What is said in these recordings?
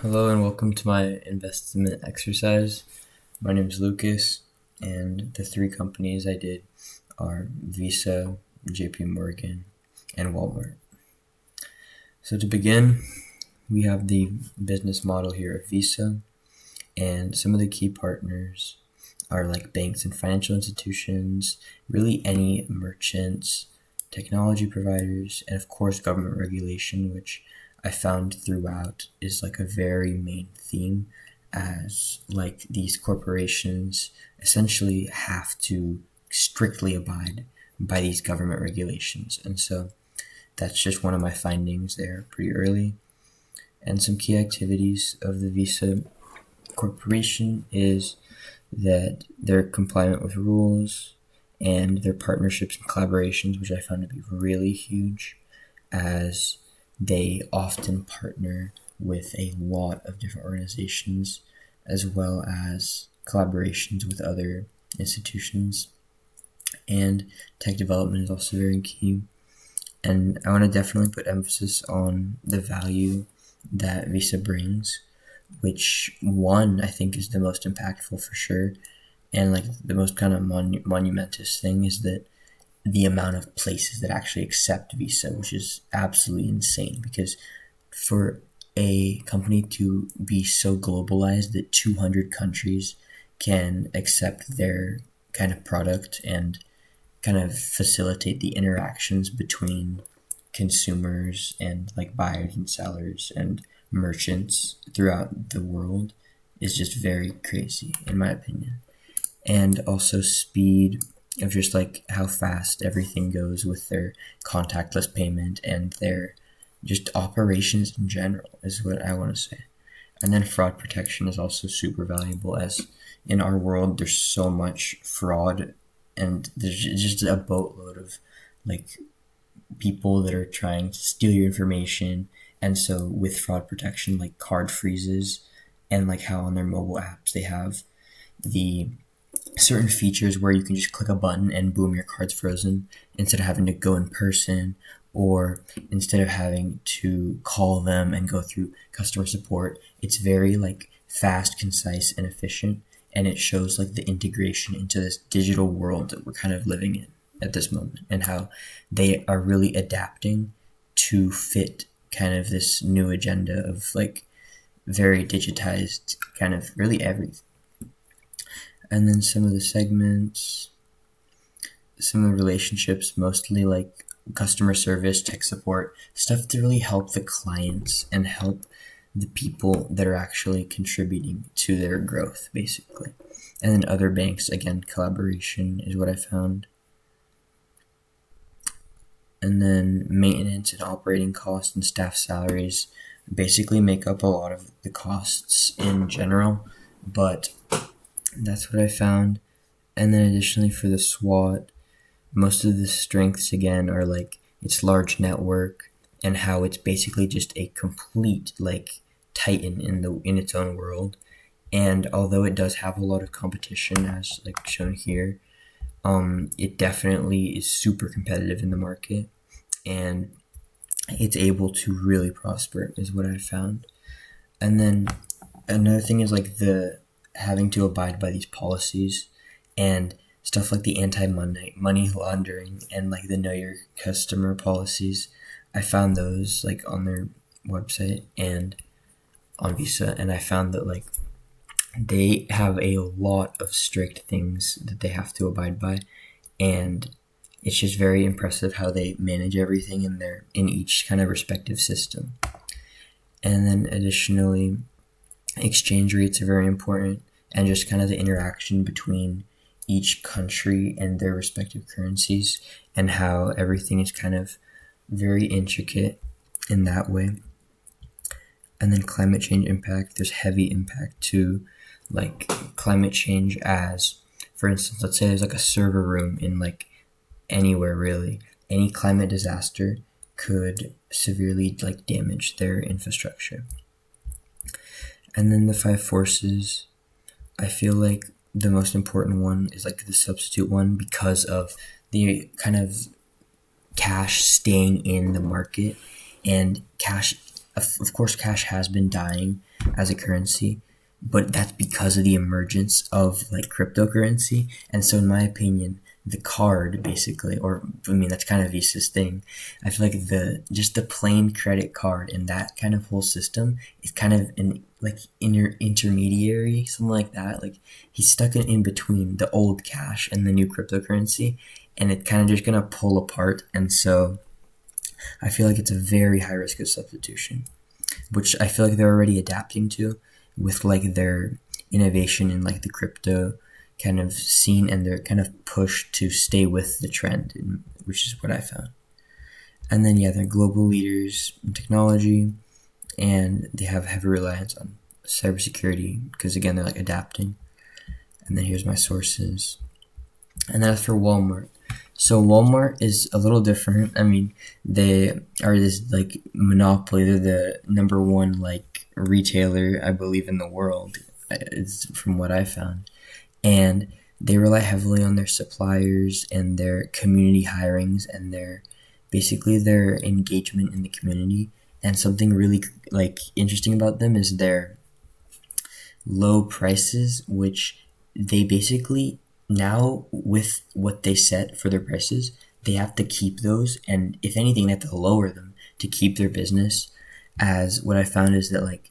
Hello and welcome to my investment exercise. My name is Lucas, and the three companies I did are Visa, JP Morgan, and Walmart. So to begin, we have the business model here of Visa, and some of the key partners are like banks and financial institutions, really any merchants, technology providers, and of course government regulation, which I found throughout is like a very main theme, as like these corporations essentially have to strictly abide by these government regulations. And so that's just one of my findings there pretty early. And some key activities of the Visa Corporation is that they're compliant with rules and their partnerships and collaborations, which I found to be really huge, as they often partner with a lot of different organizations as well as collaborations with other institutions. And tech development is also very key. And I want to definitely put emphasis on the value that Visa brings, which one I think is the most impactful for sure. And like the most kind of monumentous thing is that the amount of places that actually accept Visa, which is absolutely insane, because for a company to be so globalized that 200 countries can accept their kind of product and kind of facilitate the interactions between consumers and like buyers and sellers and merchants throughout the world is just very crazy in my opinion. And also speed of just like how fast everything goes with their contactless payment and their just operations in general is what I want to say. And then fraud protection is also super valuable, as in our world there's so much fraud and there's just a boatload of like people that are trying to steal your information. And so with fraud protection, like card freezes and like how on their mobile apps they have the certain features where you can just click a button and boom, your card's frozen, instead of having to go in person or instead of having to call them and go through customer support. It's very like fast, concise, and efficient, and it shows like the integration into this digital world that we're kind of living in at this moment and how they are really adapting to fit kind of this new agenda of like very digitized kind of really everything. And then some of the segments, some of the relationships, mostly like customer service, tech support, stuff to really help the clients and help the people that are actually contributing to their growth, basically. And then other banks, again, collaboration is what I found. And then maintenance and operating costs and staff salaries basically make up a lot of the costs in general, but that's what I found. And then additionally for the SWOT, most of the strengths again are like its large network and how it's basically just a complete like titan in its own world. And although it does have a lot of competition as like shown here, it definitely is super competitive in the market and it's able to really prosper is what I found. And then another thing is like the having to abide by these policies and stuff like the anti-money laundering and like the know your customer policies. I found those like on their website and on Visa, and I found that like they have a lot of strict things that they have to abide by, and it's just very impressive how they manage everything in each kind of respective system. And then additionally, exchange rates are very important, and just kind of the interaction between each country and their respective currencies and how everything is kind of very intricate in that way. And then climate change impact, there's heavy impact to like climate change, as for instance, let's say there's like a server room in like anywhere really. Any climate disaster could severely like damage their infrastructure. And then the five forces, I feel like the most important one is like the substitute one because of the kind of cash staying in the market, and cash, of course, cash has been dying, as a currency, but that's because of the emergence of like cryptocurrency. And so in my opinion, the card basically, or I mean that's kind of Visa's thing. I feel like the plain credit card and that kind of whole system is kind of an like intermediary, something like that. Like he's stuck in between the old cash and the new cryptocurrency, and it kind of just gonna pull apart. And so I feel like it's a very high risk of substitution, which I feel like they're already adapting to with like their innovation in like the crypto kind of scene, and they're kind of pushed to stay with the trend, which is what I found. And then yeah, they're global leaders in technology, and they have heavy reliance on cybersecurity because again they're like adapting. And then here's my sources. And that's for Walmart. So Walmart is a little different. I mean, they are this like monopoly. They're the number one like retailer, I believe, in the world. It's from what I found, and they rely heavily on their suppliers and their community hirings and their engagement in the community. And something really like interesting about them is their low prices, which they basically now with what they set for their prices, they have to keep those, and if anything, they have to lower them to keep their business. As what I found is that like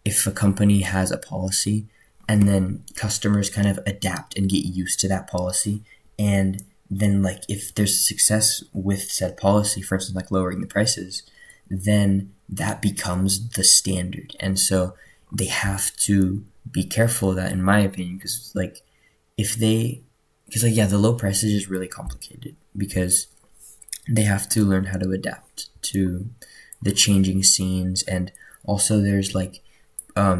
if a company has a policy and then customers kind of adapt and get used to that policy, and then like if there's success with said policy, for instance like lowering the prices, then that becomes the standard. And so they have to be careful of that, in my opinion, because like the low prices is really complicated because they have to learn how to adapt to the changing scenes. And also there's like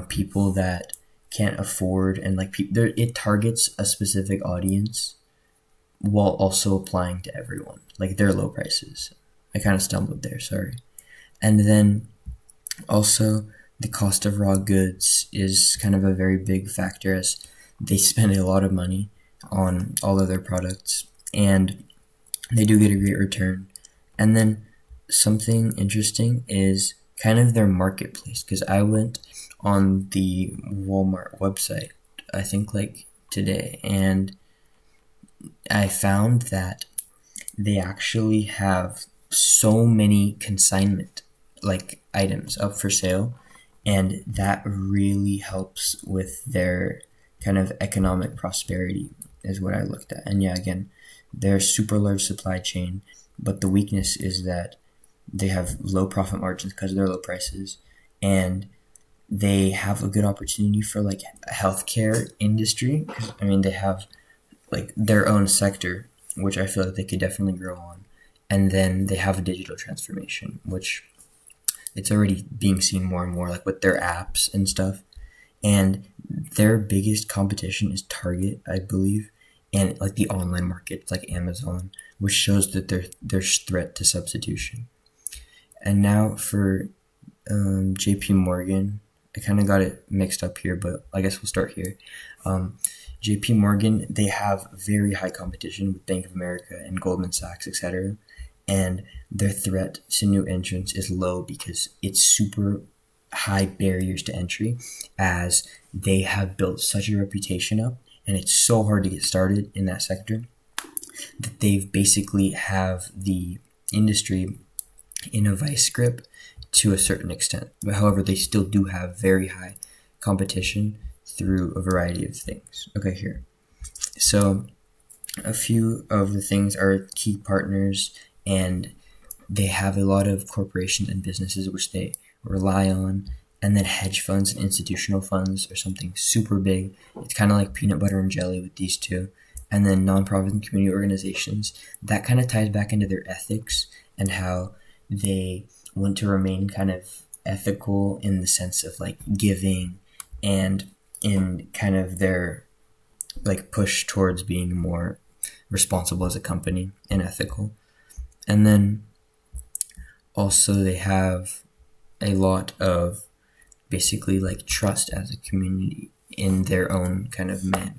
people that can't afford, and like it targets a specific audience while also applying to everyone, like their low prices. I kind of stumbled there, sorry. And then also the cost of raw goods is kind of a very big factor, as they spend a lot of money on all of their products and they do get a great return. And then something interesting is kind of their marketplace, because I went on the Walmart website, I think like today, and I found that they actually have so many consignment like items up for sale, and that really helps with their kind of economic prosperity is what I looked at. And yeah, again, they're super large supply chain, but the weakness is that they have low profit margins because of their low prices, and they have a good opportunity for like a healthcare industry, because I mean they have like their own sector, which I feel like they could definitely grow on. And then they have a digital transformation, which it's already being seen more and more, like with their apps and stuff. And their biggest competition is Target, I believe, and like the online market, like Amazon, which shows that there's threat to substitution. And now for JP Morgan, I kind of got it mixed up here, but I guess we'll start here. JP Morgan, they have very high competition with Bank of America and Goldman Sachs, etc. And their threat to new entrants is low because it's super high barriers to entry, as they have built such a reputation up, and it's so hard to get started in that sector that they've basically have the industry in a vice grip to a certain extent. But however, they still do have very high competition through a variety of things. Okay, here. So a few of the things are key partners, and they have a lot of corporations and businesses which they rely on. And then hedge funds and institutional funds are something super big. It's kind of like peanut butter and jelly with these two. And then nonprofit and community organizations, that kind of ties back into their ethics and how they want to remain kind of ethical in the sense of like giving, and in kind of their like push towards being more responsible as a company and ethical. And then also they have a lot of basically like trust as a community in their own kind of manner.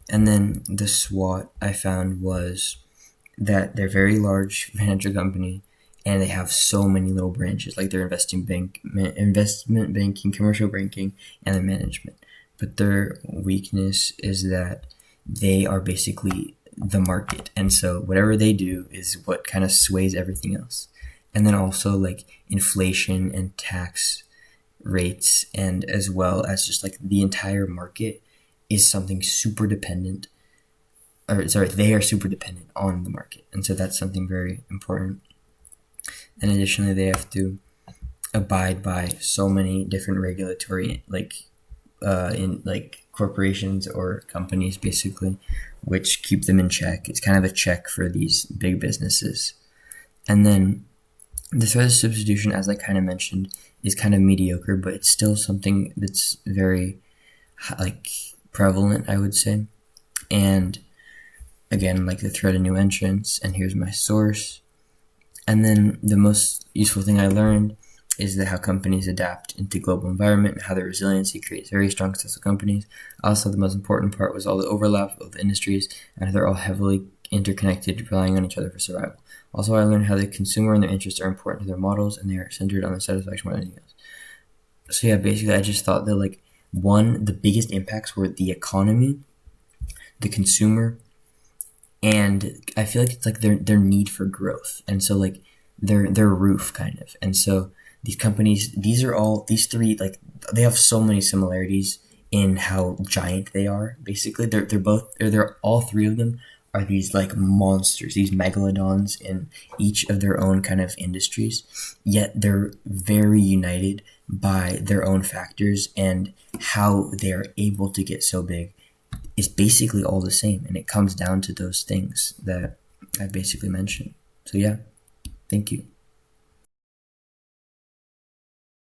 And then the SWOT I found was that they're very large financial company, and they have so many little branches, like their investment banking, commercial banking, and their management. But their weakness is that they are basically the market, and so whatever they do is what kind of sways everything else. And then also like inflation and tax rates, and as well as just like the entire market is something super dependent, or sorry, they are super dependent on the market, and so that's something very important. And additionally, they have to abide by so many different regulatory, in like corporations or companies, basically, which keep them in check. It's kind of a check for these big businesses. And then the threat of substitution, as I kind of mentioned, is kind of mediocre, but it's still something that's very like prevalent, I would say. And again, like the threat of new entrants, and here's my source. And then the most useful thing I learned is that how companies adapt into global environment and how their resiliency creates very strong, successful companies. Also, the most important part was all the overlap of industries and how they're all heavily interconnected, relying on each other for survival. Also, I learned how the consumer and their interests are important to their models, and they are centered on the satisfaction more than anything else. So yeah, basically, I just thought that the biggest impacts were the economy, the consumer, and I feel like it's like their need for growth, and so like their roof kind of, and so these companies, these three, like they have so many similarities in how giant they are. Basically, they're all three of them are these like monsters, these megalodons in each of their own kind of industries, yet they're very united by their own factors, and how they are able to get so big is basically all the same, and it comes down to those things that I basically mentioned. So yeah, thank you.